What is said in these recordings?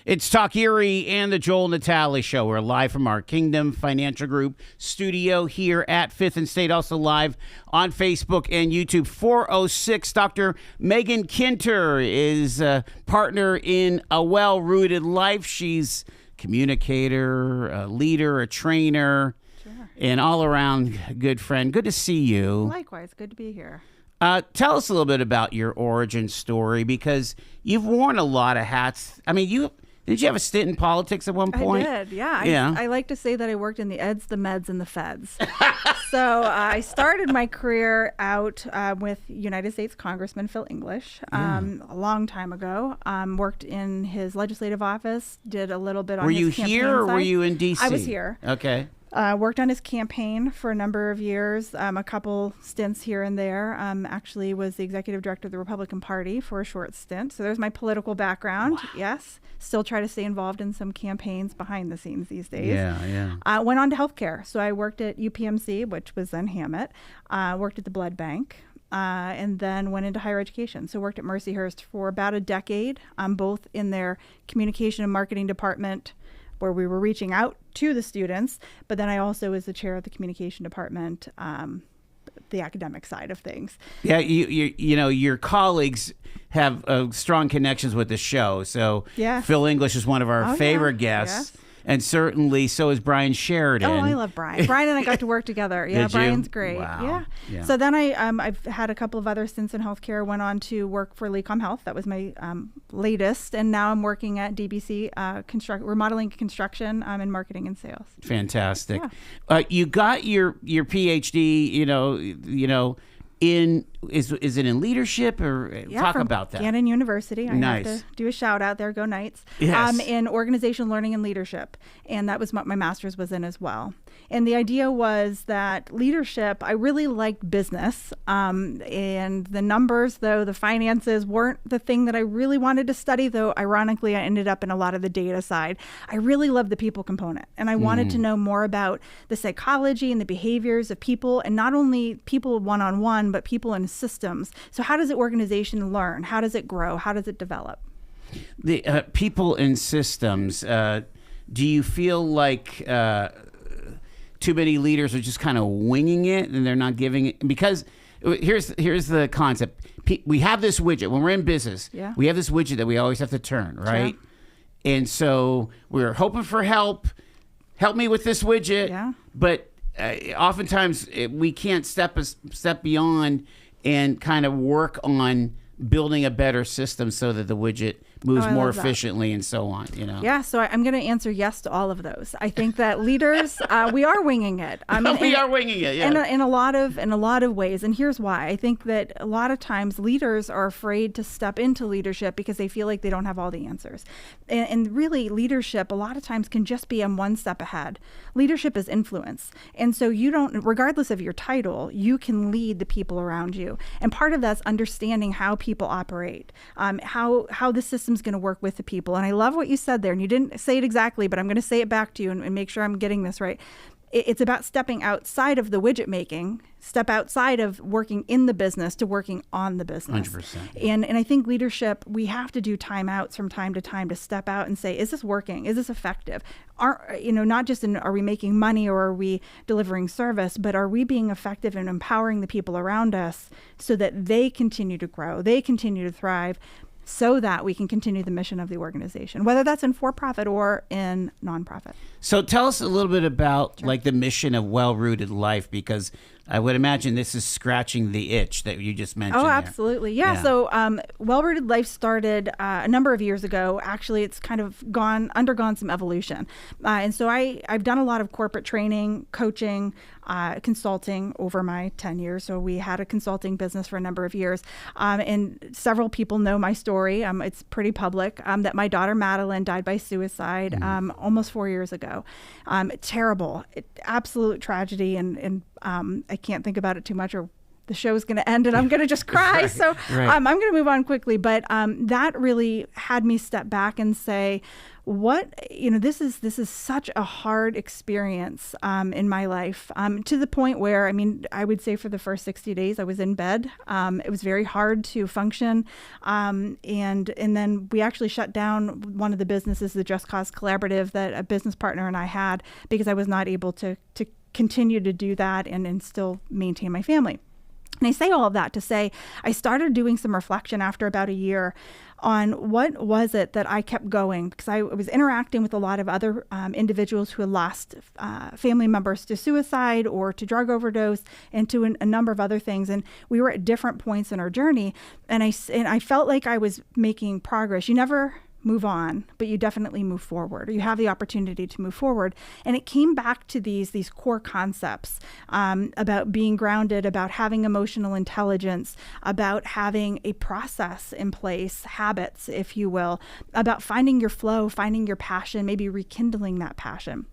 It's Talk Erie and the Joel Natale Show. We're live from our Kingdom Financial Group studio here at 5th and State, also live on Facebook and YouTube. 406, Dr. Meghan Kinter is a partner in A Well-Rooted Life. She's a communicator, a leader, a trainer, and all-around good friend. Good to see you. Likewise, good to be here. Tell us a little bit about your origin story, because you've worn a lot of hats. I mean, did you have a stint in politics at one point? I did, yeah. I like to say that I worked in the eds, the meds, and the feds. So I started my career out with United States Congressman Phil English a long time ago. Worked in his legislative office, did a little bit on his campaign Were you here or side. were you in D.C.? I was here. Okay. Worked on his campaign for a number of years, a couple stints here and there. Actually was the executive director of the Republican Party for a short stint. So there's my political background. Wow. Yes. Still try to stay involved in some campaigns behind the scenes these days. Yeah. Went on to healthcare. So I worked at UPMC, which was then Hammett. Worked at the blood bank. And then went into higher education. So worked at Mercyhurst for about a decade, both in their communication and marketing department, where we were reaching out to the students, but then I also was the chair of the communication department, the academic side of things. Yeah, you know, your colleagues have strong connections with the show. So yeah. Phil English is one of our favorite guests. Yes. And certainly so is Brian Sheridan. Oh, I love Brian. Brian and I got to work together. Yeah, Did Brian's you? great. Wow. Yeah. So then I've had a couple of other stints in healthcare. Went on to work for Lecom Health. That was my latest. And now I'm working at DBC, remodeling construction and marketing and sales. Fantastic. Yeah. You got your PhD, you know, is it in leadership, or talk about that? Gannon University. I Nice. have to do a shout out there. Go Knights. Yes. In organizational learning and leadership, and that was what my master's was in as well. And the idea was that leadership, I really liked business, and the numbers, though the finances weren't the thing that I really wanted to study. Though ironically, I ended up in a lot of the data side. I really loved the people component, and I wanted to know more about the psychology and the behaviors of people, and not only people one-on-one, but people in systems. So how does the organization learn? How does it grow? How does it develop? The people in systems, do you feel like too many leaders are just kind of winging it and they're not giving it? Because here's the concept. We have this widget. When we're in business, we have this widget that we always have to turn, right? Yeah. And so we're hoping for help. Help me with this widget. Yeah. But oftentimes we can't step beyond and kind of work on building a better system so that the widget moves more efficiently and so on, you know? Yeah, so I'm going to answer yes to all of those. I think that leaders, we are winging it. We are winging it, yeah. In a lot of ways, and here's why. I think that a lot of times leaders are afraid to step into leadership because they feel like they don't have all the answers. And really, leadership a lot of times can just be one step ahead. Leadership is influence. And so you don't, regardless of your title, you can lead the people around you. And part of that's understanding how people operate, how the system's going to work with the people. And I love what you said there, and you didn't say it exactly, but I'm going to say it back to you and make sure I'm getting this right. It's about stepping outside of the widget making, step outside of working in the business to working on the business. 100%. And I think leadership, we have to do timeouts from time to time to step out and say, is this working? Is this effective? Not just are we making money or are we delivering service, but are we being effective in empowering the people around us so that they continue to grow, they continue to thrive, so that we can continue the mission of the organization, whether that's in for-profit or in nonprofit. So tell us a little bit about like the mission of Well-Rooted Life, because I would imagine this is scratching the itch that you just mentioned. Oh, absolutely. Yeah. So Well-Rooted Life started a number of years ago. Actually, it's kind of undergone some evolution. And so I've done a lot of corporate training, coaching, consulting over my 10 years. So we had a consulting business for a number of years. And several people know my story. It's pretty public that my daughter Madeline died by suicide almost 4 years ago. Terrible, absolute tragedy. And I can't think about it too much, or the show's going to end and I'm going to just cry. So I'm going to move on quickly. But that really had me step back and say, this is such a hard experience in my life, to the point where, I would say for the first 60 days I was in bed. It was very hard to function. And then we actually shut down one of the businesses, the Just Cause Collaborative, that a business partner and I had, because I was not able to continue to do that and still maintain my family. And I say all of that to say I started doing some reflection after about a year on what was it that I kept going, because I was interacting with a lot of other individuals who had lost family members to suicide or to drug overdose and to a number of other things. And we were at different points in our journey. And I felt like I was making progress. You never move on, but you definitely move forward, or you have the opportunity to move forward. And it came back to these core concepts about being grounded, about having emotional intelligence, about having a process in place, habits, if you will, about finding your flow, finding your passion, maybe rekindling that passion.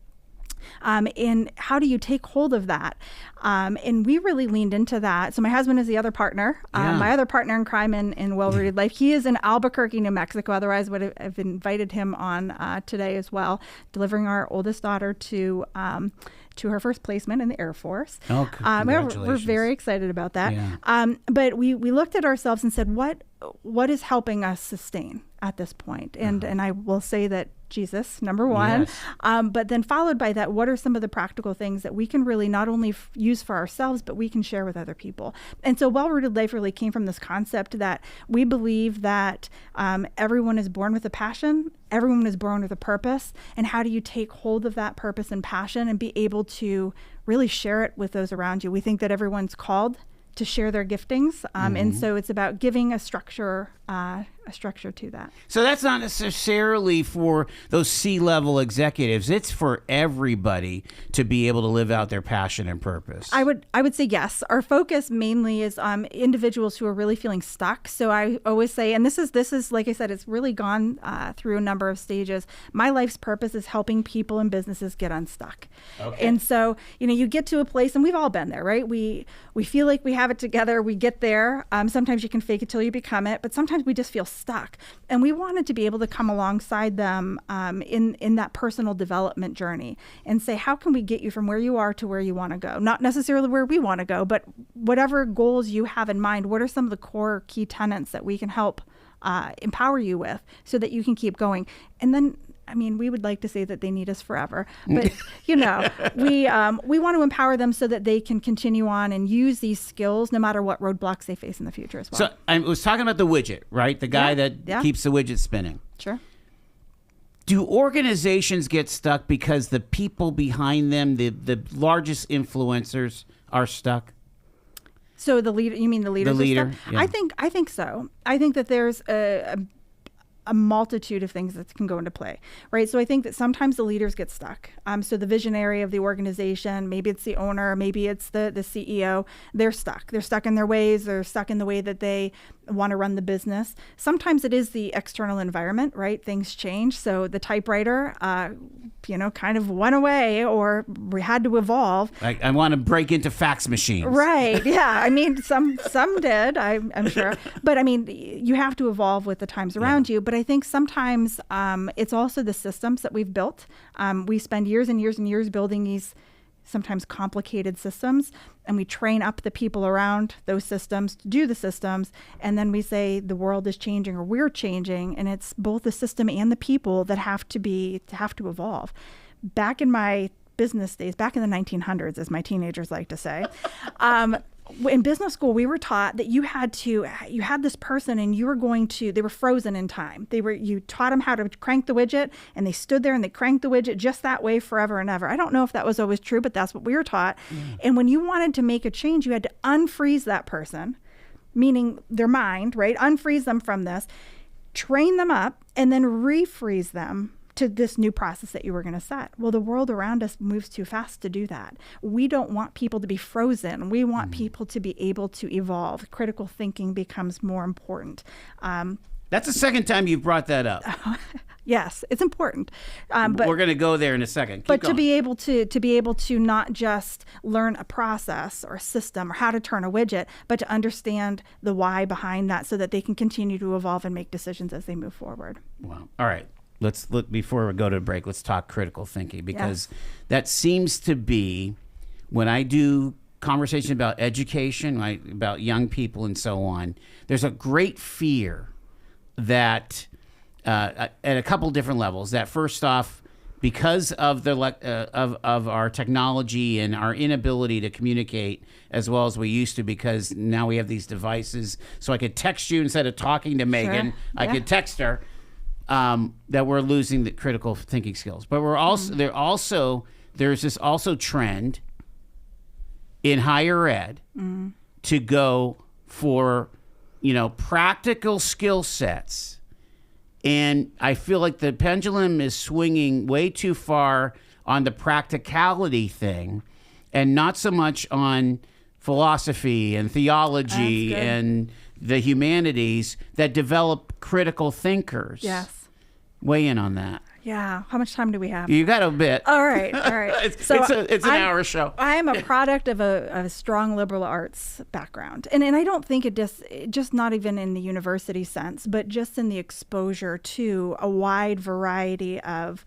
And how do you take hold of that? And we really leaned into that. So my husband is the other partner, my other partner in crime in Well-Rooted Life. He is in Albuquerque, New Mexico. Otherwise, would have invited him on today as well, delivering our oldest daughter to her first placement in the Air Force. Oh, congratulations. We're very excited about that. Yeah. But we looked at ourselves and said, what is helping us sustain at this point? And I will say that Jesus, number one, but then followed by that, what are some of the practical things that we can really not only use for ourselves, but we can share with other people? And so Well-Rooted Life really came from this concept that we believe that everyone is born with a passion, everyone is born with a purpose, and how do you take hold of that purpose and passion and be able to really share it with those around you? We think that everyone's called to share their giftings, and so it's about giving a structure to that. So that's not necessarily for those C-level executives. It's for everybody to be able to live out their passion and purpose. I would say yes. Our focus mainly is on individuals who are really feeling stuck. So I always say, and this is like I said, it's really gone through a number of stages. My life's purpose is helping people and businesses get unstuck. Okay. And so, you get to a place, and we've all been there, right? We feel like we have it together. We get there. Sometimes you can fake it till you become it, but sometimes we just feel stuck. And we wanted to be able to come alongside them in that personal development journey and say, how can we get you from where you are to where you want to go? Not necessarily where we want to go, but whatever goals you have in mind, what are some of the core key tenets that we can help empower you with so that you can keep going? And then, we would like to say that they need us forever, but we want to empower them so that they can continue on and use these skills no matter what roadblocks they face in the future as well. So I was talking about the widget, right? The guy that keeps the widget spinning. Sure. Do organizations get stuck because the people behind them, the largest influencers, are stuck? So the leader, you mean the leaders? The leader, are stuck? yeah. I think so. I think that there's a multitude of things that can go into play, right? So I think that sometimes the leaders get stuck. So the visionary of the organization, maybe it's the owner, maybe it's the CEO, they're stuck. They're stuck in their ways. They're stuck in the way that they want to run the business. Sometimes it is the external environment, right? Things change. So the typewriter, kind of went away, or we had to evolve. I want to break into fax machines. Right. Yeah. Some did, I'm sure. But you have to evolve with the times around you. But I think sometimes it's also the systems that we've built. We spend years and years and years building these sometimes complicated systems, and we train up the people around those systems to do the systems, and then we say the world is changing or we're changing, and it's both the system and the people that have to evolve. Back in my business days, back in the 1900s, as my teenagers like to say, in business school, we were taught that you had this person and they were frozen in time. You taught them how to crank the widget, and they stood there and they cranked the widget just that way forever and ever. I don't know if that was always true, but that's what we were taught. And when you wanted to make a change, you had to unfreeze that person, meaning their mind, right? Unfreeze them from this, train them up, and then refreeze them to this new process that you were going to set. Well, the world around us moves too fast to do that. We don't want people to be frozen. We want people to be able to evolve. Critical thinking becomes more important. That's the second time you've brought that up. Yes, it's important. But We're going to go there in a second. Keep but going. to be able to not just learn a process or a system or how to turn a widget, but to understand the why behind that, so that they can continue to evolve and make decisions as they move forward. Wow. All right. Let's look before we go to break. Let's talk critical thinking, because that seems to be, when I do conversation about education, right, about young people and so on, there's a great fear that at a couple different levels, that first off, because of the of our technology and our inability to communicate as well as we used to, because now we have these devices, so I could text you instead of talking to Megan. I could text her. That we're losing the critical thinking skills, but we're also there's this also trend in higher ed to go for practical skill sets. And I feel like the pendulum is swinging way too far on the practicality thing and not so much on philosophy and theology and the humanities that develop critical thinkers. Yes. Weigh in on that. Yeah. How much time do we have? You got a bit. All right. It's an hour show. I am a product of a strong liberal arts background. And I don't think it just not even in the university sense, but just in the exposure to a wide variety of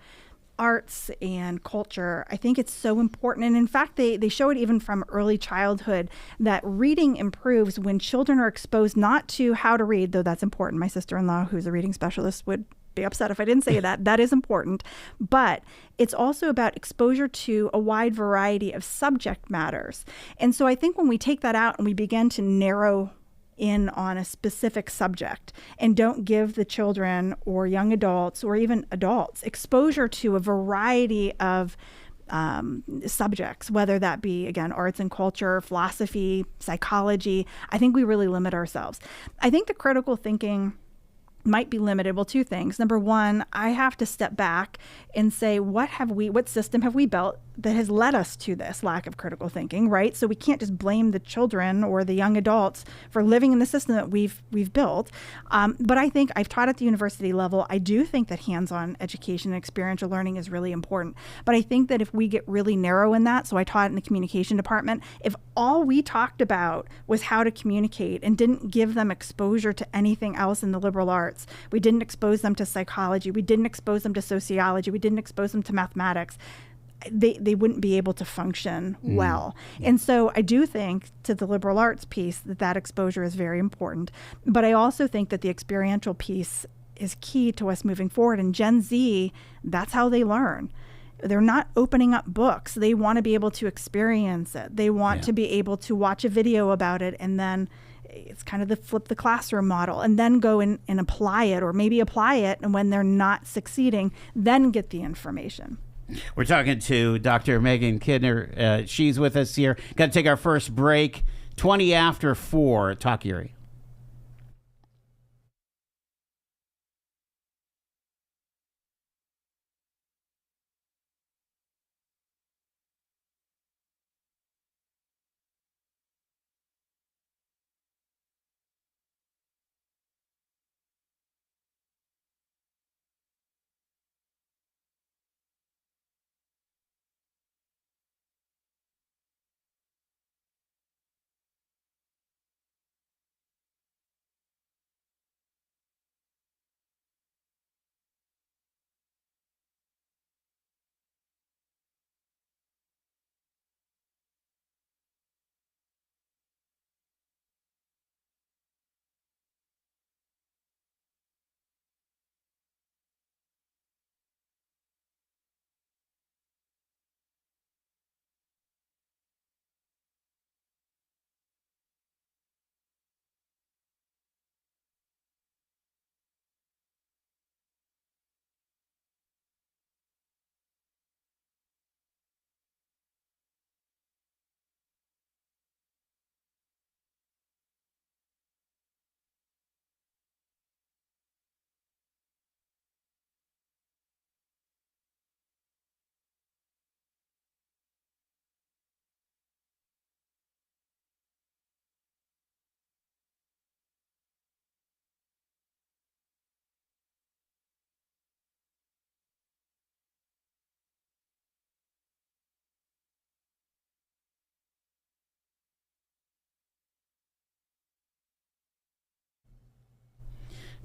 arts and culture. I think it's so important. And in fact, they show it even from early childhood, that reading improves when children are exposed not to how to read, though that's important. My sister-in-law, who's a reading specialist, would be upset if I didn't say that. That is important. But it's also about exposure to a wide variety of subject matters. And so I think when we take that out and we begin to narrow in on a specific subject and don't give the children or young adults or even adults exposure to a variety of subjects, whether that be, again, arts and culture, philosophy, psychology, I think we really limit ourselves. I think the critical thinking might be limited. Well, two things. Number one, I have to step back and say, what system have we built that has led us to this lack of critical thinking, right? So we can't just blame the children or the young adults for living in the system that we've built. But I think I've taught at the university level. I do think that hands-on education and experiential learning is really important. But I think that if we get really narrow in that, so I taught in the communication department, if all we talked about was how to communicate and didn't give them exposure to anything else in the liberal arts, we didn't expose them to psychology, we didn't expose them to sociology, we didn't expose them to mathematics, they wouldn't be able to function well. And so I do think, to the liberal arts piece, that exposure is very important. But I also think that the experiential piece is key to us moving forward. And Gen Z, that's how they learn. They're not opening up books. They want to be able to experience it. They want to be able to watch a video about it, and then it's kind of the flip the classroom model, and then go and apply it, or maybe apply it, and when they're not succeeding, then get the information. We're talking to Dr. Meghan Kinter. She's with us here. Got to take our first break. 20 after 4 at Talk Erie.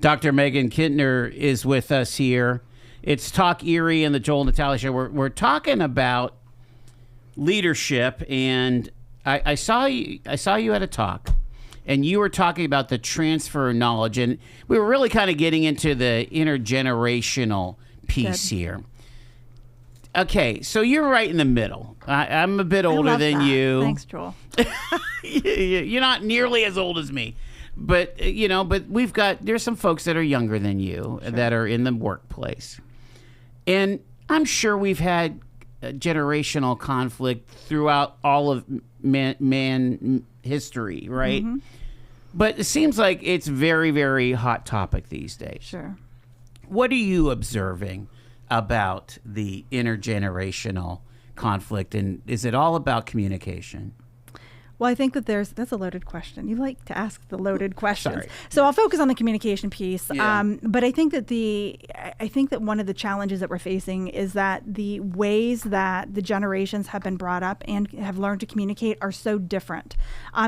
Dr. Meghan Kinter is with us here. It's Talk Erie and the Joel and Natalie Show. We're talking about leadership, and I saw you at a talk, and you were talking about the transfer of knowledge, and we were really kind of getting into the intergenerational piece here. Okay, so you're right in the middle. I'm a bit older than you. Thanks, Joel. You're not nearly as old as me. But, but there's some folks that are younger than you that are in the workplace. And I'm sure we've had generational conflict throughout all of man history, right? Mm-hmm. But it seems like it's very, very hot topic these days. Sure. What are you observing about the intergenerational conflict, and is it all about communication? Well, I think that that's a loaded question. You like to ask the loaded questions. Sorry. So I'll focus on the communication piece. Yeah. But I think that one of the challenges that we're facing is that the ways that the generations have been brought up and have learned to communicate are so different.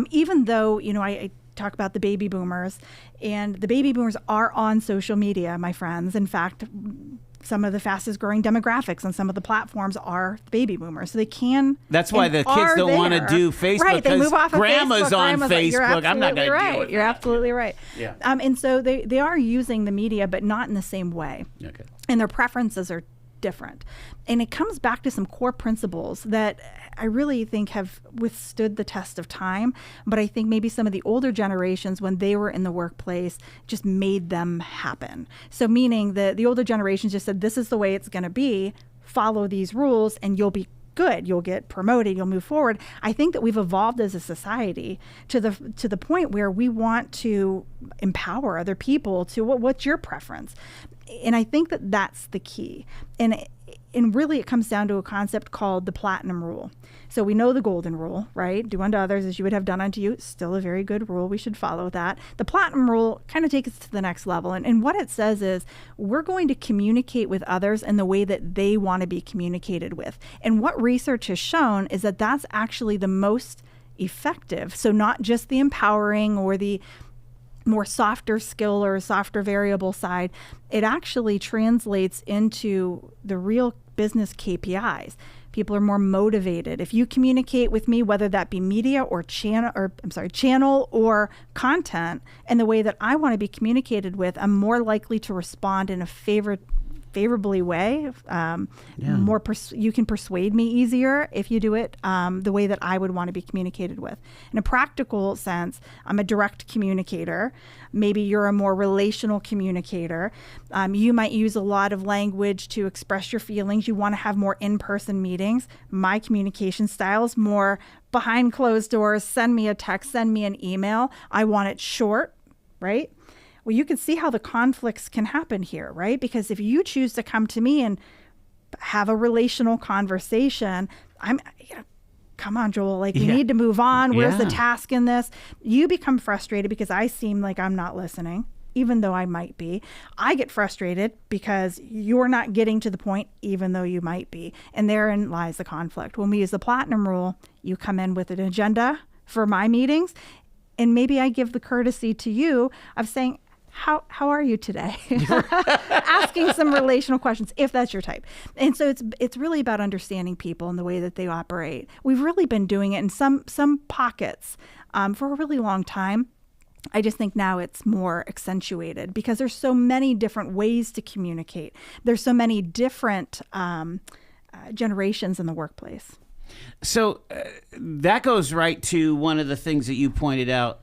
Even though, I talk about the baby boomers, and the baby boomers are on social media, my friends. In fact, some of the fastest growing demographics on some of the platforms are baby boomers. So they can. That's why the kids don't want to do Facebook. Right, they move off of grandma's Facebook. on Facebook. I'm not going to right. deal with You're that. absolutely right. Yeah. And so they are using the media, but not in the same way. Okay. And their preferences are different. And it comes back to some core principles that I really think have withstood the test of time. But I think maybe some of the older generations, when they were in the workplace, just made them happen. So meaning the older generations just said, this is the way it's going to be, follow these rules and you'll be good. You'll get promoted. You'll move forward. I think that we've evolved as a society to the point where we want to empower other people to what's your preference. And I think that that's the key. And really it comes down to a concept called the platinum rule. So we know the golden rule, right? Do unto others as you would have done unto you. Still a very good rule. We should follow that. The platinum rule kind of takes us to the next level. And what it says is we're going to communicate with others in the way that they want to be communicated with. And what research has shown is that that's actually the most effective. So not just the empowering or the more softer skill or softer variable side, it actually translates into the real business KPIs. People are more motivated. If you communicate with me, whether that be media or channel or content, and the way that I want to be communicated with, I'm more likely to respond in a favorably way. You can persuade me easier if you do it the way that I would want to be communicated with. In a practical sense, I'm a direct communicator. Maybe you're a more relational communicator. You might use a lot of language to express your feelings. You want to have more in-person meetings. My communication style is more behind closed doors. Send me a text, send me an email. I want it short, right? Well, you can see how the conflicts can happen here, right? Because if you choose to come to me and have a relational conversation, come on, Joel, we need to move on. Where's the task in this? You become frustrated because I seem like I'm not listening, even though I might be. I get frustrated because you're not getting to the point, even though you might be. And therein lies the conflict. When we use the platinum rule, you come in with an agenda for my meetings, and maybe I give the courtesy to you of saying, how are you today? Asking some relational questions, if that's your type. And so it's really about understanding people and the way that they operate. We've really been doing it in some pockets for a really long time. I just think now it's more accentuated because there's so many different ways to communicate. There's so many different generations in the workplace. So that goes right to one of the things that you pointed out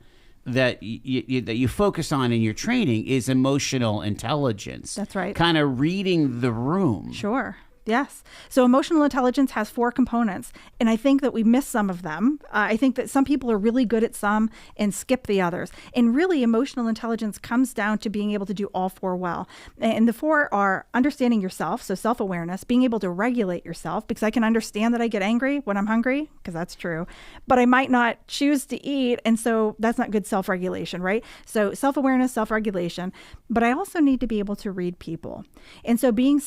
that you focus on in your training is emotional intelligence. That's right. Kind of reading the room. Sure. Yes. So emotional intelligence has 4 components, and I think that we miss some of them. I think that some people are really good at some and skip the others. And really, emotional intelligence comes down to being able to do all 4 well. And the 4 are understanding yourself, so self-awareness, being able to regulate yourself, because I can understand that I get angry when I'm hungry, because that's true, but I might not choose to eat, and so that's not good self-regulation, right? So self-awareness, self-regulation, but I also need to be able to read people. And so being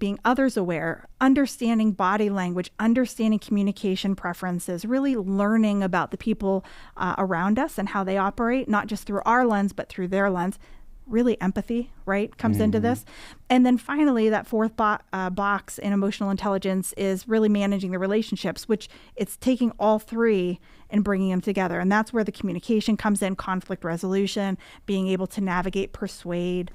being others aware, understanding body language, understanding communication preferences, really learning about the people around us and how they operate, not just through our lens, but through their lens. really empathy, right, comes into this. And then finally, that fourth box in emotional intelligence is really managing the relationships, which it's taking all three and bringing them together. And that's where the communication comes in, conflict resolution, being able to navigate, persuade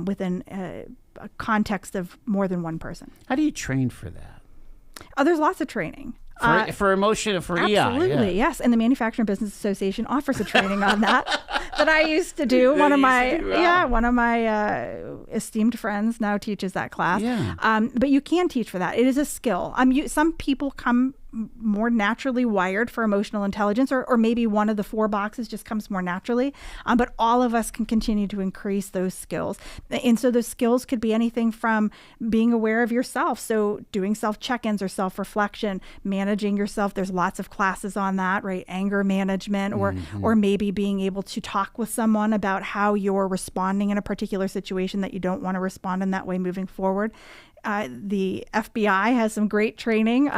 within a context of more than one person. How do you train for that? Oh, there's lots of training. For emotion, for EI. Absolutely, yes. And the Manufacturing Business Association offers a training on that that I used to do. One of my esteemed friends now teaches that class. Yeah. But you can teach for that. It is a skill. Some people come more naturally wired for emotional intelligence, or maybe one of the four boxes just comes more naturally. But all of us can continue to increase those skills. And so those skills could be anything from being aware of yourself. So doing self-check-ins or self-reflection, managing yourself. There's lots of classes on that, right? Anger management, or maybe being able to talk with someone about how you're responding in a particular situation that you don't want to respond in that way moving forward. The FBI has some great training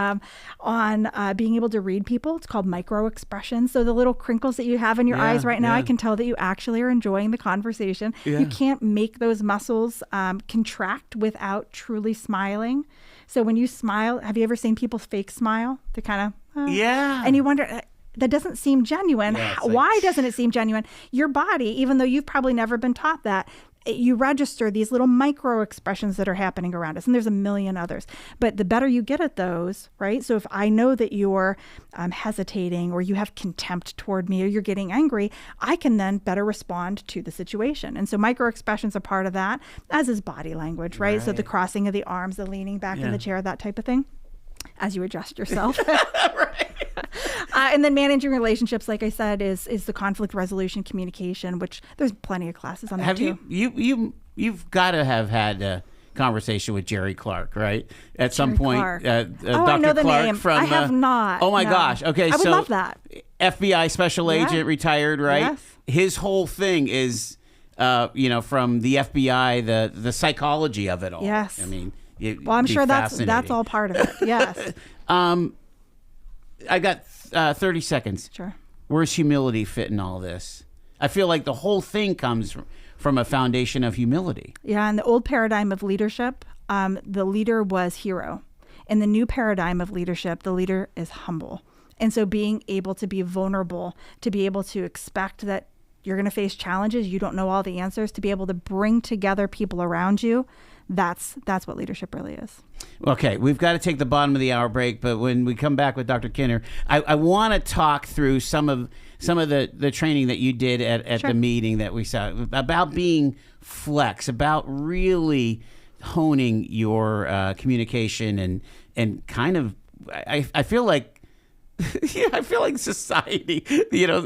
on being able to read people. It's called micro expressions. So the little crinkles that you have in your eyes right now, I can tell that you actually are enjoying the conversation. Yeah. You can't make those muscles contract without truly smiling. So when you smile, have you ever seen people fake smile? They kind of, and you wonder, that doesn't seem genuine. Yeah, why doesn't it seem genuine? Your body, even though you've probably never been taught that, you register these little micro expressions that are happening around us. And there's a million others. But the better you get at those, right? So if I know that you're hesitating, or you have contempt toward me, or you're getting angry, I can then better respond to the situation. And so micro expressions are part of that, as is body language, right? So the crossing of the arms, the leaning back in the chair, that type of thing, as you adjust yourself. Right. And then managing relationships, like I said, is the conflict resolution, communication, which there's plenty of classes on that Have too. you've got to have had a conversation with Jerry Clark, right? At some point, Dr. I know the Clark name. from. I have not. Oh my gosh! Okay, I would love that. FBI special agent, retired, right? Yes. His whole thing is, from the FBI, the psychology of it all. Yes. I mean, I'm sure that's all part of it. Yes. I got 30 seconds. Sure. Where's humility fit in all this? I feel like the whole thing comes from a foundation of humility. Yeah, in the old paradigm of leadership, the leader was hero. In the new paradigm of leadership, the leader is humble. And so being able to be vulnerable, to be able to expect that you're going to face challenges, you don't know all the answers, to be able to bring together people around you, that's what leadership really is. Okay, we've got to take the bottom of the hour break, but when we come back with Dr. Kinter, I want to talk through some of the training that you did at the meeting that we saw about being flex, about really honing your communication and kind of I feel like I feel like society,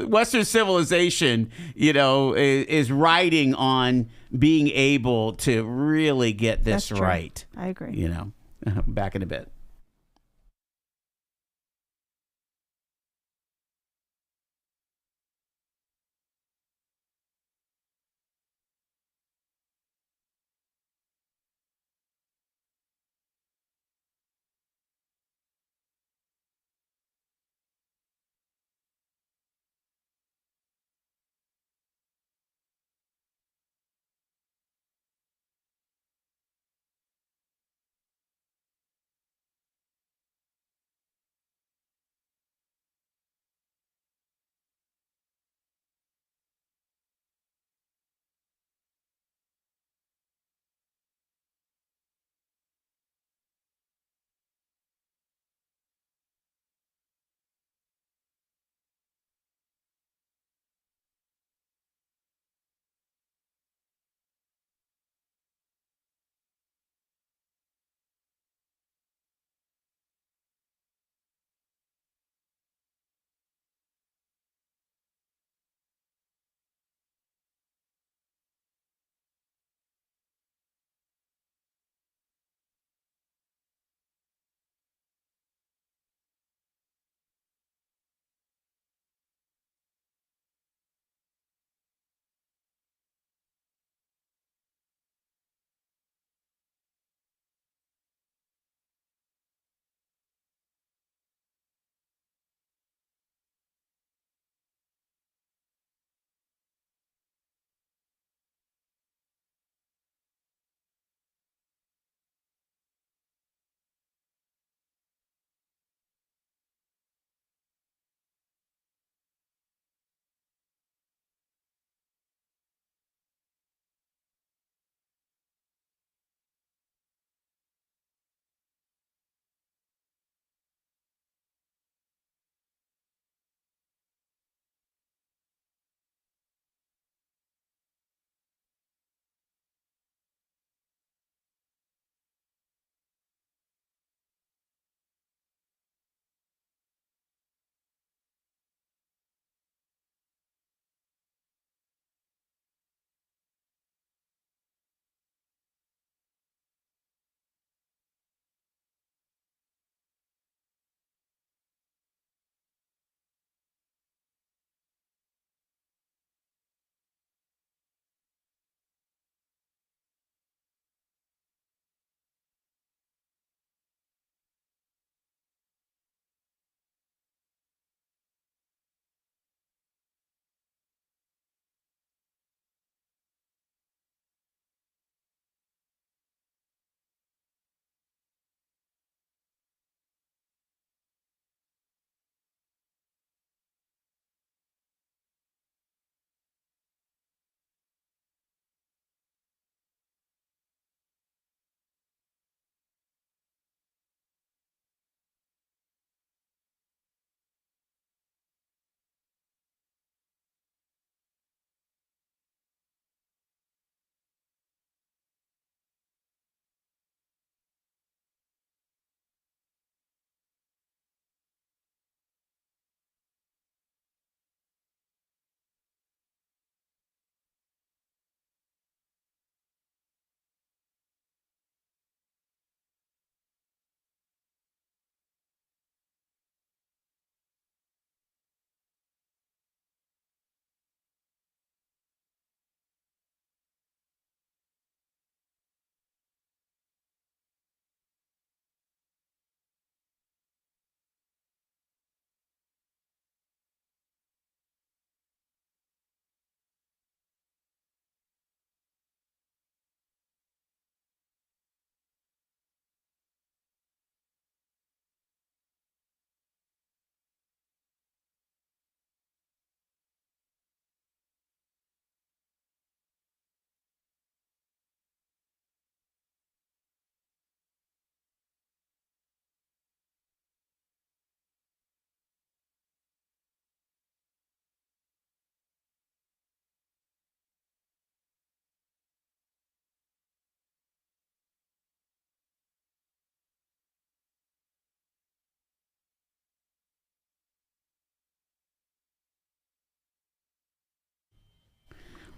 Western civilization, is riding on being able to really get this right. I agree. Back in a bit.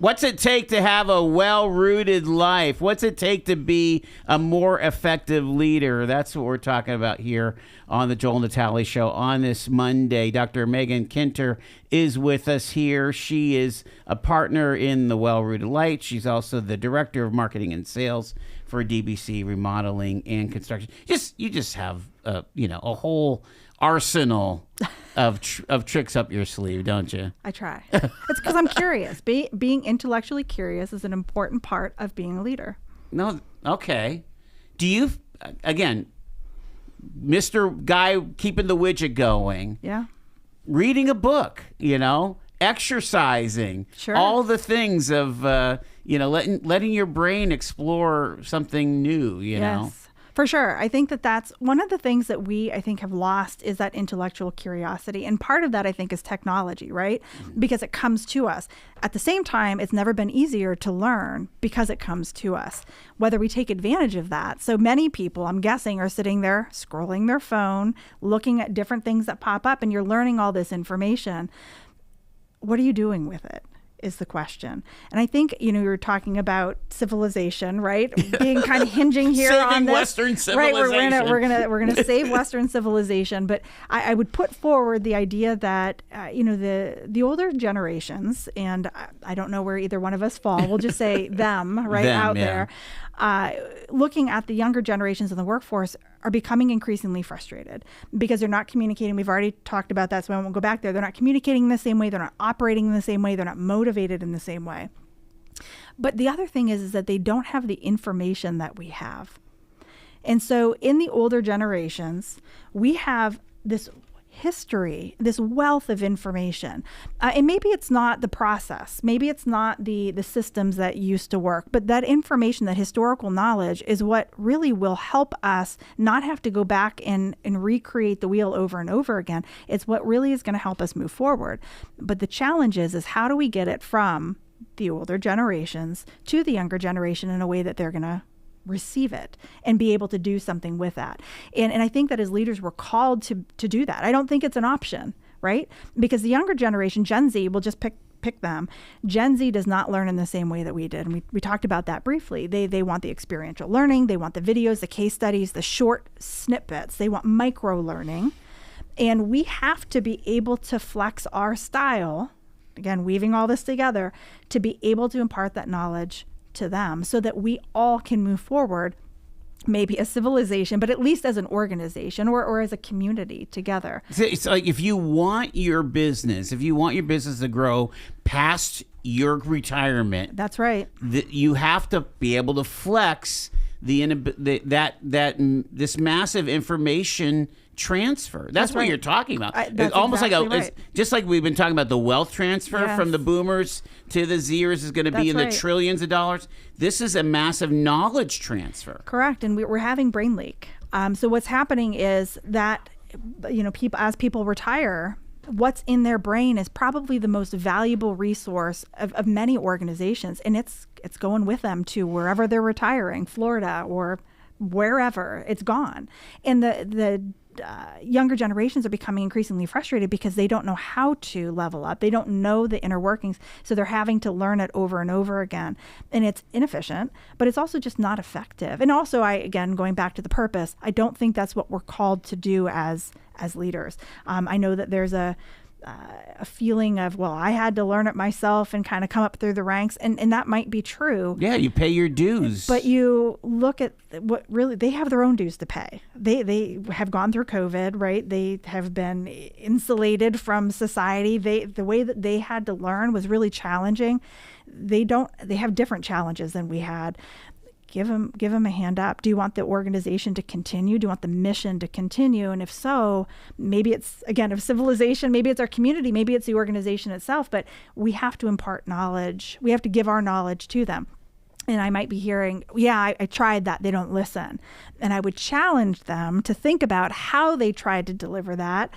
What's it take to have a well-rooted life? What's it take to be a more effective leader? That's what we're talking about here on the Joel Natale Show on this Monday. Dr. Meghan Kinter is with us here. She is a partner in the Well-Rooted Light. She's also the director of marketing and sales for DBC Remodeling and Construction. You just have a whole arsenal of tricks up your sleeve, don't you? I try. It's because I'm curious. Being intellectually curious is an important part of being a leader. No, okay. Do you, again, Mr. Guy keeping the widget going, Yeah. reading a book, exercising, Sure. all the things of, letting your brain explore something new, Yes. For sure. I think that's one of the things that I think have lost is that intellectual curiosity. And part of that, I think, is technology, right? Because it comes to us. At the same time, it's never been easier to learn because it comes to us, whether we take advantage of that. So many people, I'm guessing, are sitting there scrolling their phone, looking at different things that pop up, and you're learning all this information. What are you doing with it? Is the question. And I think, you were talking about civilization, right? Being kind of hinging here Saving on this. Western civilization. Right, we're gonna save Western civilization. But I would put forward the idea that, the older generations, and I don't know where either one of us fall, we'll just say them, right, out there, looking at the younger generations in the workforce are becoming increasingly frustrated because they're not communicating. We've already talked about that, so I won't go back there. They're not communicating in the same way. They're not operating in the same way. They're not motivated in the same way. But the other thing is that they don't have the information that we have. And so in the older generations, we have this history, this wealth of information. And maybe it's not the process. Maybe it's not the systems that used to work. But that information, that historical knowledge is what really will help us not have to go back and recreate the wheel over and over again. It's what really is going to help us move forward. But the challenge is how do we get it from the older generations to the younger generation in a way that they're going to receive it and be able to do something with that. And I think that as leaders, we're called to do that. I don't think it's an option, right? Because the younger generation, Gen Z, will just pick them. Gen Z does not learn in the same way that we did. And we talked about that briefly. They want the experiential learning. They want the videos, the case studies, the short snippets. They want micro learning. And we have to be able to flex our style, again, weaving all this together, to be able to impart that knowledge to them so that we all can move forward, maybe a civilization, but at least as an organization or as a community together. It's like if you want your business to grow past your retirement. That's right. You have to be able to flex this massive information transfer. That's what right. You're talking about. That's almost exactly like right. It's just like we've been talking about the wealth transfer Yes. from the boomers to the Zers is going to be in That's right. the trillions of dollars. This is a massive knowledge transfer. Correct. And we're having brain leak. So what's happening is that, people retire, what's in their brain is probably the most valuable resource of many organizations. And it's going with them to wherever they're retiring, Florida or wherever, it's gone. And the younger generations are becoming increasingly frustrated because they don't know how to level up. They don't know the inner workings. So they're having to learn it over and over again. And it's inefficient, but it's also just not effective. And also, again, going back to the purpose, I don't think that's what we're called to do as leaders. I know that there's a feeling of, well, I had to learn it myself and kind of come up through the ranks. And that might be true. Yeah, you pay your dues. But you look at what really, they have their own dues to pay. They have gone through COVID, right? They have been insulated from society. The way that they had to learn was really challenging. They have different challenges than we had. Give them a hand up. Do you want the organization to continue? Do you want the mission to continue? And if so, maybe it's, again, of civilization, maybe it's our community, maybe it's the organization itself, but we have to impart knowledge. We have to give our knowledge to them. And I might be hearing, I tried that. They don't listen. And I would challenge them to think about how they tried to deliver that.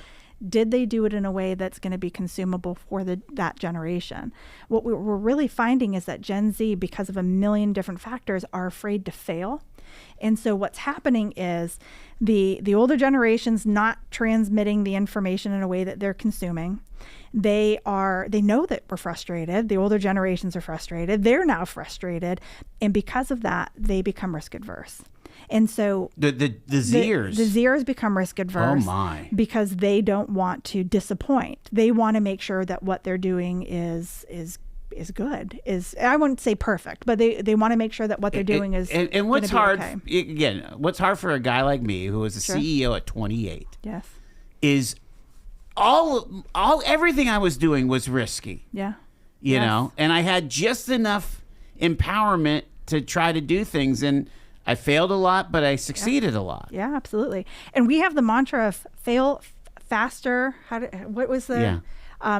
Did they do it in a way that's going to be consumable for that generation? What we're really finding is that Gen Z, because of a million different factors, are afraid to fail. And so what's happening is the older generation's not transmitting the information in a way that they're consuming. They know that we're frustrated. The older generations are frustrated. They're now frustrated. And because of that, they become risk adverse. And so the Zers. The Zers become risk adverse. Oh my. Because they don't want to disappoint. They want to make sure that what they're doing is good. I wouldn't say perfect, but they want to make sure that what they're doing is and what's hard okay. Again, what's hard for a guy like me who was a CEO at 28 yes is everything I was doing was risky. Yeah. You know, and I had just enough empowerment to try to do things, and I failed a lot, but I succeeded a lot. Yeah, absolutely. And we have the mantra of fail faster. What was the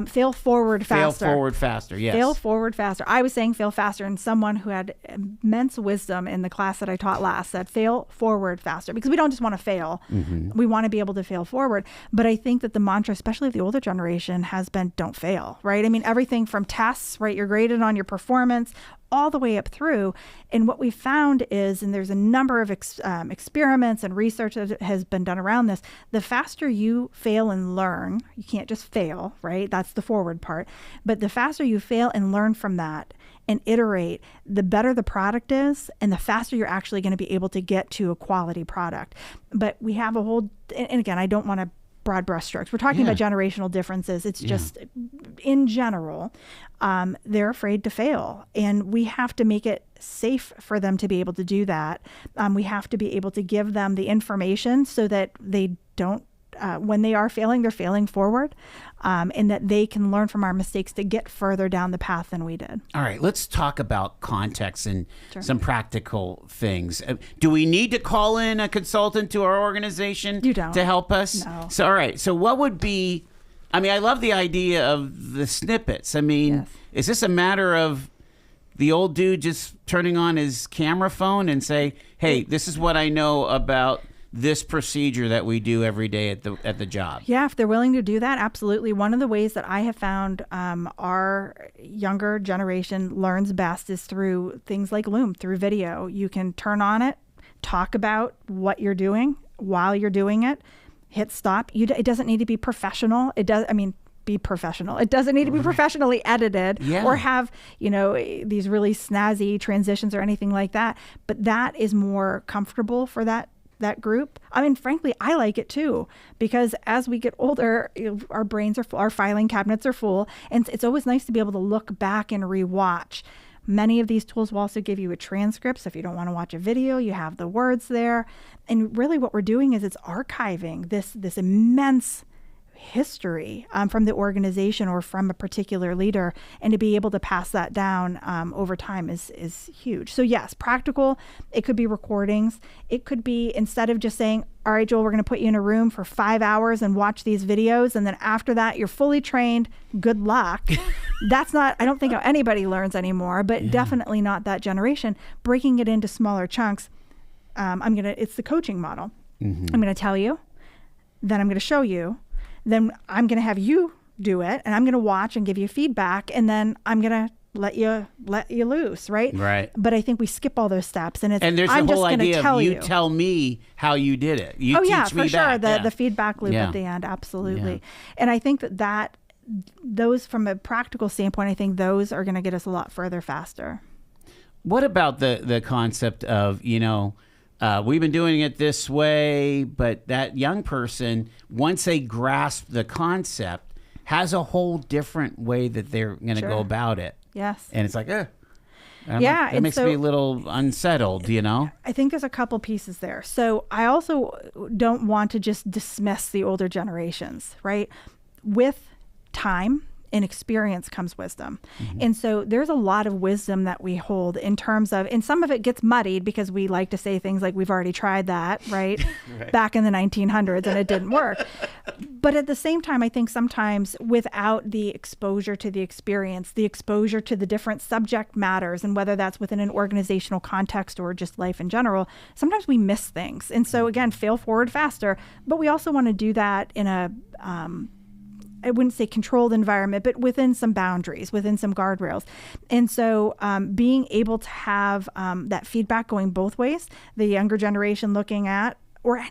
fail forward faster? Fail forward faster, yes. Fail forward faster. I was saying fail faster, and someone who had immense wisdom in the class that I taught last said fail forward faster, because we don't just want to fail. Mm-hmm. We want to be able to fail forward. But I think that the mantra, especially of the older generation, has been don't fail, right? I mean, everything from tests, right? You're graded on your performance, all the way up through. And what we found is, and there's a number of experiments and research that has been done around this, the faster you fail and learn, you can't just fail, right? That's the forward part. But the faster you fail and learn from that and iterate, the better the product is, and the faster you're actually going to be able to get to a quality product. But we have a whole, and again, I don't want to broad brushstrokes. We're talking about generational differences. It's just, in general, they're afraid to fail. And we have to make it safe for them to be able to do that. We have to be able to give them the information so that they don't, when they are failing, they're failing forward, and that they can learn from our mistakes to get further down the path than we did. All right, let's talk about context and some practical things. Do we need to call in a consultant to our organization to help us? No. So, all right, so what would be, I mean, I love the idea of the snippets. I mean, is this a matter of the old dude just turning on his camera phone and say, hey, this is what I know about this procedure that we do every day at the job? Yeah, if they're willing to do that, absolutely. One of the ways that I have found our younger generation learns best is through things like Loom, through video. You can turn on it, talk about what you're doing while you're doing it, hit stop. It doesn't need to be professional. Be professional. It doesn't need to be professionally edited or have, these really snazzy transitions or anything like that. But that is more comfortable for that group. I mean, frankly, I like it too, because as we get older, our brains are full, our filing cabinets are full, and it's always nice to be able to look back and rewatch. Many of these tools will also give you a transcript, so if you don't want to watch a video, you have the words there. And really what we're doing is it's archiving this immense history from the organization or from a particular leader, and to be able to pass that down over time is huge. So yes, practical. It could be recordings. It could be, instead of just saying, all right, Joel, we're going to put you in a room for 5 hours and watch these videos, and then after that you're fully trained, good luck. That's not, I don't think how anybody learns anymore, but definitely not that generation. Breaking it into smaller chunks. It's the coaching model. Mm-hmm. I'm going to tell you, then I'm going to show you, then I'm going to have you do it, and I'm going to watch and give you feedback, and then I'm going to let you loose, right? Right. But I think we skip all those steps, and there's I'm the whole just idea of you you tell me how you did it. You teach for me sure. back. The feedback loop at the end, absolutely. And I think that those, from a practical standpoint, I think those are going to get us a lot further faster. What about the concept of, we've been doing it this way, but that young person, once they grasp the concept, has a whole different way that they're going to go about it. Yes. And it's like, that makes me a little unsettled, I think there's a couple pieces there. So I also don't want to just dismiss the older generations, right? With time and experience comes wisdom. Mm-hmm. And so there's a lot of wisdom that we hold in terms of, and some of it gets muddied because we like to say things like, we've already tried that, right? Back in the 1900s, and it didn't work. But at the same time, I think sometimes without the exposure to the experience, the exposure to the different subject matters, and whether that's within an organizational context or just life in general, sometimes we miss things. And so again, fail forward faster, but we also want to do that in a I wouldn't say controlled environment, but within some boundaries, within some guardrails. And so being able to have that feedback going both ways, the younger generation looking at, or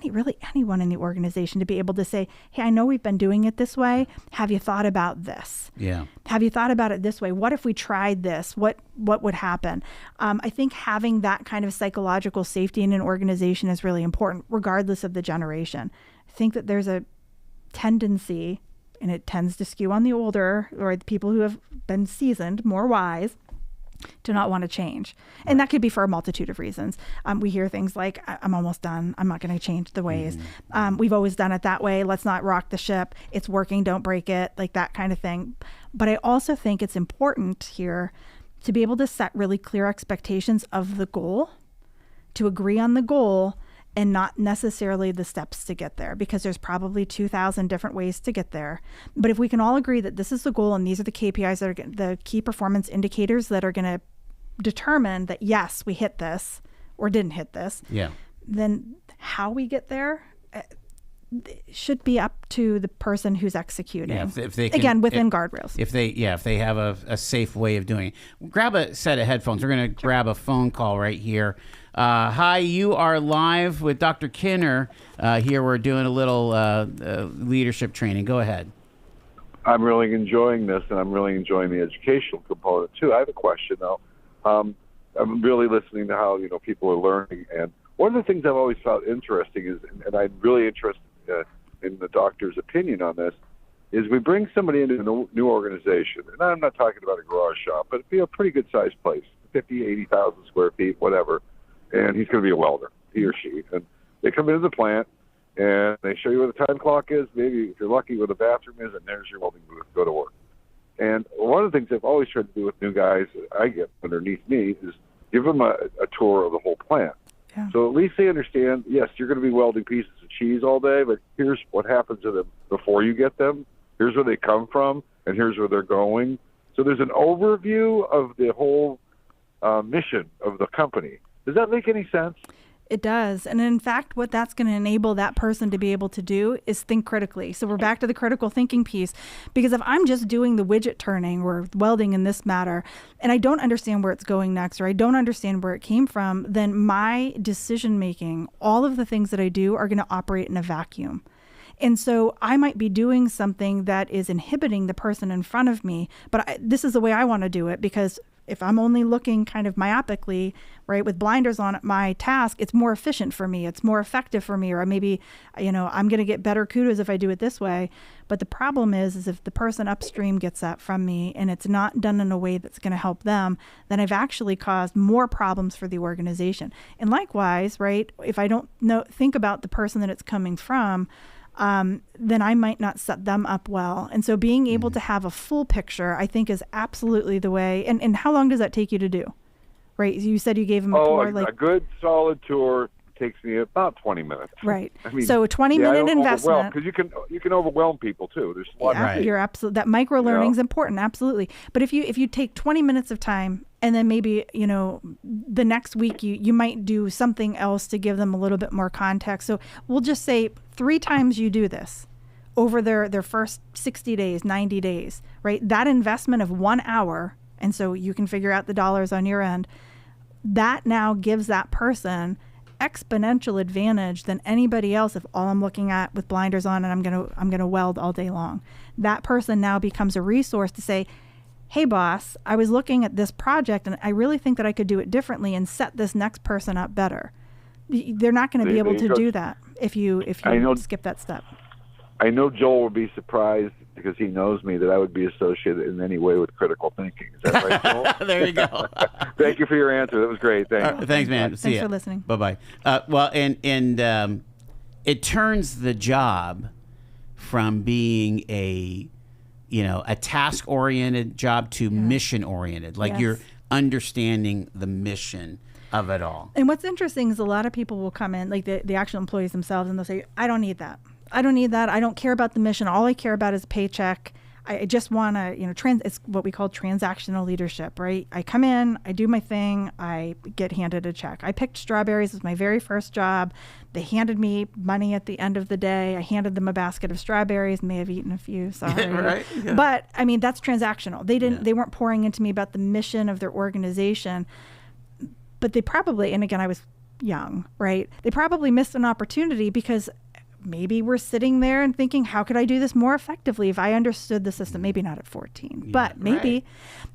anyone in the organization to be able to say, hey, I know we've been doing it this way. Have you thought about this? Yeah. Have you thought about it this way? What if we tried this? What would happen? I think having that kind of psychological safety in an organization is really important, regardless of the generation. I think that there's a tendency, and it tends to skew on the older or the people who have been seasoned, more wise, to not want to change. And that could be for a multitude of reasons. We hear things like, I'm almost done. I'm not going to change the ways. We've always done it that way. Let's not rock the ship. It's working. Don't break it. Like that kind of thing. But I also think it's important here to be able to set really clear expectations of the goal, to agree on the goal, and not necessarily the steps to get there, because there's probably 2,000 different ways to get there. But if we can all agree that this is the goal and these are the KPIs that are the key performance indicators that are going to determine that, yes, we hit this or didn't hit this, then how we get there should be up to the person who's executing. Yeah, if they can, again, within guardrails. If they have a safe way of doing it. Grab a set of headphones. We're going to grab a phone call right here. Hi, you are live with Dr. Kinter. Here we're doing a little leadership training. Go ahead. I'm really enjoying this, and I'm really enjoying the educational component too. I have a question though. I'm really listening to how people are learning, and one of the things I've always found interesting is, and I'm really interested in the doctor's opinion on this, is we bring somebody into a new organization, and I'm not talking about a garage shop, but it'd be a pretty good sized place, 50, 80,000 square feet, whatever. And he's going to be a welder, he or she. And they come into the plant, and they show you where the time clock is, maybe if you're lucky where the bathroom is, and there's your welding booth, go to work. And one of the things I've always tried to do with new guys that I get underneath me is give them a tour of the whole plant. Yeah. So at least they understand, yes, you're going to be welding pieces of cheese all day, but here's what happens to them before you get them. Here's where they come from, and here's where they're going. So there's an overview of the whole mission of the company. Does that make any sense? It does. And in fact, what that's going to enable that person to be able to do is think critically. So we're back to the critical thinking piece, because if I'm just doing the widget turning or welding in this matter, and I don't understand where it's going next, or I don't understand where it came from, then my decision making, all of the things that I do are going to operate in a vacuum. And so I might be doing something that is inhibiting the person in front of me, but this is the way I want to do it, because if I'm only looking kind of myopically, right, with blinders on at my task, it's more efficient for me. It's more effective for me. Or maybe, I'm going to get better kudos if I do it this way. But the problem is if the person upstream gets that from me and it's not done in a way that's going to help them, then I've actually caused more problems for the organization. And likewise, right, if I don't think about the person that it's coming from, then I might not set them up well. And so being able to have a full picture, I think, is absolutely the way. And how long does that take you to do? Right? You said you gave them a tour. A good solid tour takes me about 20 minutes. Right. I mean, so a 20-minute investment. Because you can overwhelm people too. There's a lot. Yeah, you're absolutely, that micro learning is important. Absolutely. But if you take 20 minutes of time, and then maybe, the next week you might do something else to give them a little bit more context. So we'll just say 3 times you do this over their first 60 days, 90 days, right? That investment of 1 hour, and so you can figure out the dollars on your end, that now gives that person exponential advantage than anybody else if all I'm looking at with blinders on and I'm gonna weld all day long. That person now becomes a resource to say, hey boss, I was looking at this project and I really think that I could do it differently and set this next person up better. They're not going to be able to do that if you skip that step. I know Joel would be surprised because he knows me that I would be associated in any way with critical thinking. Is that right, Joel? There you go. Thank you for your answer. That was great. Thanks. Thanks, man. Thanks for listening. Bye-bye. Well, and it turns the job from being a task-oriented job to mission-oriented. Like you're understanding the mission of it all. And what's interesting is a lot of people will come in, like the actual employees themselves, and they'll say, I don't need that. I don't need that. I don't care about the mission. All I care about is paycheck. I just want to, it's what we call transactional leadership, right? I come in, I do my thing, I get handed a check. I picked strawberries as my very first job. They handed me money at the end of the day. I handed them a basket of strawberries, may have eaten a few, sorry. Right? Yeah. But I mean, that's transactional. They weren't pouring into me about the mission of their organization, but they probably, and again, I was young, right? They probably missed an opportunity because maybe we're sitting there and thinking, how could I do this more effectively if I understood the system? Maybe not at 14, but maybe.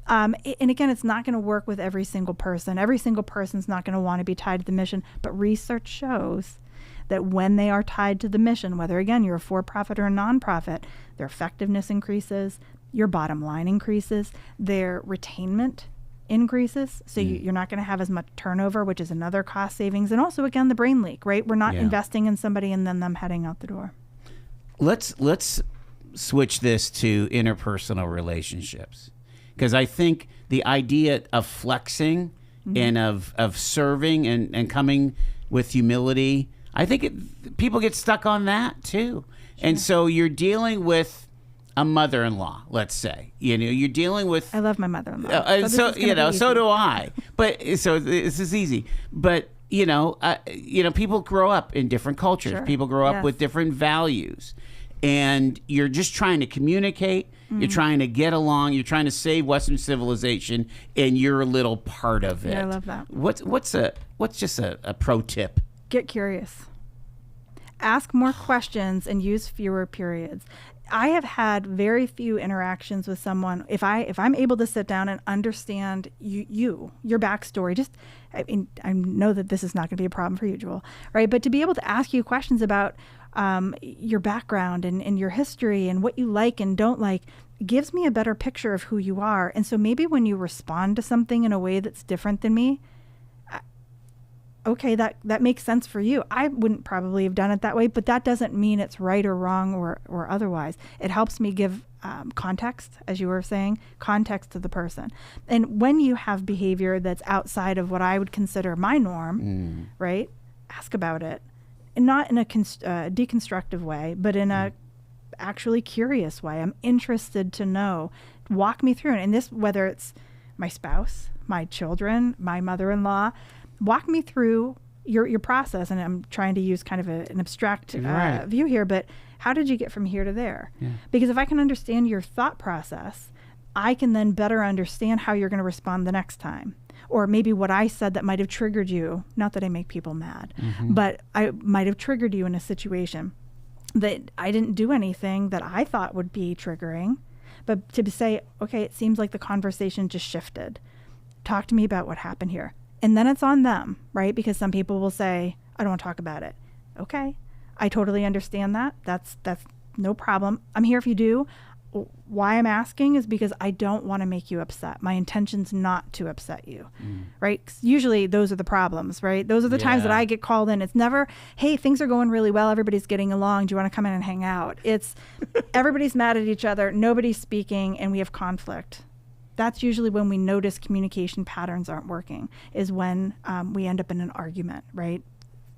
Right. And again, it's not going to work with every single person. Every single person's not going to want to be tied to the mission, but research shows that when they are tied to the mission, whether again, you're a for-profit or a nonprofit, their effectiveness increases, your bottom line increases, their retainment increases. So you're not going to have as much turnover, which is another cost savings. And also, again, the brain leak, right? We're not investing in somebody and then them heading out the door. Let's switch this to interpersonal relationships, because I think the idea of flexing and of serving and coming with humility, I think people get stuck on that too. Sure. And so you're dealing with a mother-in-law, let's say, you're dealing with. I love my mother-in-law. So do I. But so this is easy. But people grow up in different cultures. Sure. People grow up with different values, and you're just trying to communicate. You're trying to get along. You're trying to save Western civilization, and you're a little part of it. Yeah, I love that. What's just a pro tip? Get curious. Ask more questions and use fewer periods. I have had very few interactions with someone. If I'm able to sit down and understand your backstory, I know that this is not going to be a problem for you, Joel, right? But to be able to ask you questions about your background and your history and what you like and don't like gives me a better picture of who you are. And so maybe when you respond to something in a way that's different than me, okay, that makes sense for you. I wouldn't probably have done it that way, but that doesn't mean it's right or wrong or otherwise. It helps me give context, as you were saying, context to the person. And when you have behavior that's outside of what I would consider my norm, right, ask about it. And not in a deconstructive way, but in a actually curious way. I'm interested to know. Walk me through it. And this, whether it's my spouse, my children, my mother-in-law, walk me through your process. And I'm trying to use kind of an abstract view here, but how did you get from here to there? Yeah. Because if I can understand your thought process, I can then better understand how you're going to respond the next time. Or maybe what I said that might have triggered you, not that I make people mad, but I might have triggered you in a situation that I didn't do anything that I thought would be triggering. But to say, okay, it seems like the conversation just shifted. Talk to me about what happened here. And then it's on them, right? Because some people will say, I don't want to talk about it. Okay, I totally understand that. That's no problem. I'm here if you do. Why I'm asking is because I don't want to make you upset. My intention's not to upset you, right? 'Cause usually those are the problems, right? Those are the times that I get called in. It's never, hey, things are going really well. Everybody's getting along. Do you want to come in and hang out? It's everybody's mad at each other. Nobody's speaking and we have conflict. That's usually when we notice communication patterns aren't working, is when we end up in an argument, right?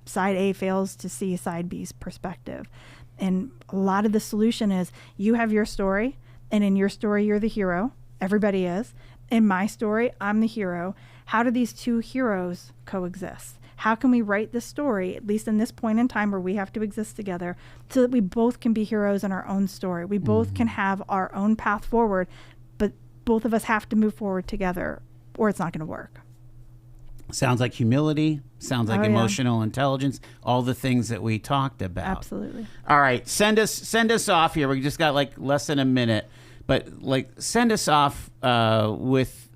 Side A fails to see side B's perspective. And a lot of the solution is you have your story, and in your story, you're the hero. Everybody is. In my story, I'm the hero. How do these two heroes coexist? How can we write this story, at least in this point in time where we have to exist together, so that we both can be heroes in our own story? We both can have our own path forward, but both of us have to move forward together, or it's not going to work. Sounds like humility, sounds like emotional intelligence, all the things that we talked about. Absolutely. All right, send us off here. We just got like less than a minute, but send us off with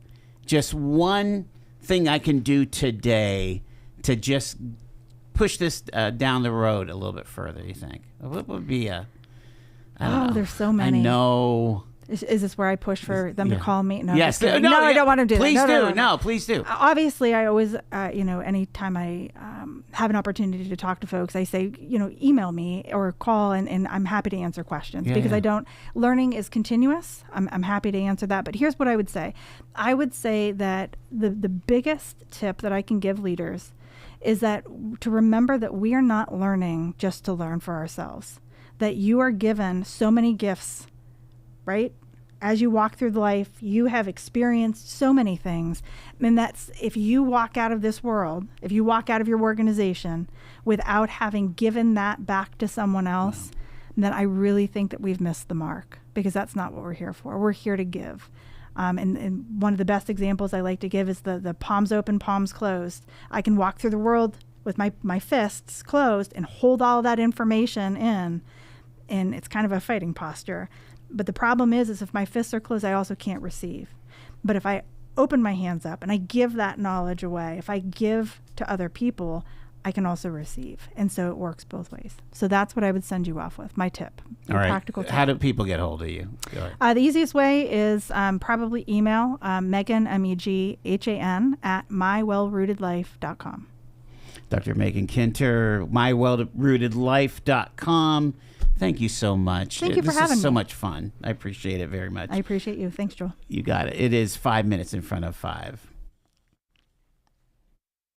just one thing I can do today to just push this down the road a little bit further. You think what would be a? I don't know. There's so many. I know. Is this where I push for them to call me? No, yes. I don't want to do please that. No, please do. Obviously, I always, anytime I have an opportunity to talk to folks, I say, email me or call, and I'm happy to answer questions because learning is continuous. I'm happy to answer that. But here's what I would say. I would say that the biggest tip that I can give leaders is that to remember that we are not learning just to learn for ourselves, that you are given so many gifts, right? as you walk through life, you have experienced so many things. And that's, if you walk out of this world, if you walk out of your organization without having given that back to someone else, then I really think that we've missed the mark, because that's not what we're here for. We're here to give. And one of the best examples I like to give is the palms open, palms closed. I can walk through the world with my fists closed and hold all that information in, and it's kind of a fighting posture. But the problem is if my fists are closed, I also can't receive. But if I open my hands up and I give that knowledge away, if I give to other people, I can also receive. And so it works both ways. So that's what I would send you off with, my tip. All right. Practical tip. How do people get hold of you? Go ahead. The easiest way is probably email Meghan, MEGHAN, at mywellrootedlife.com. Dr. Meghan Kinter, mywellrootedlife.com. Thank you so much. Thank you for having me. This is so much fun. I appreciate it very much. I appreciate you. Thanks, Joel. You got it. It is 5 minutes in front of 5.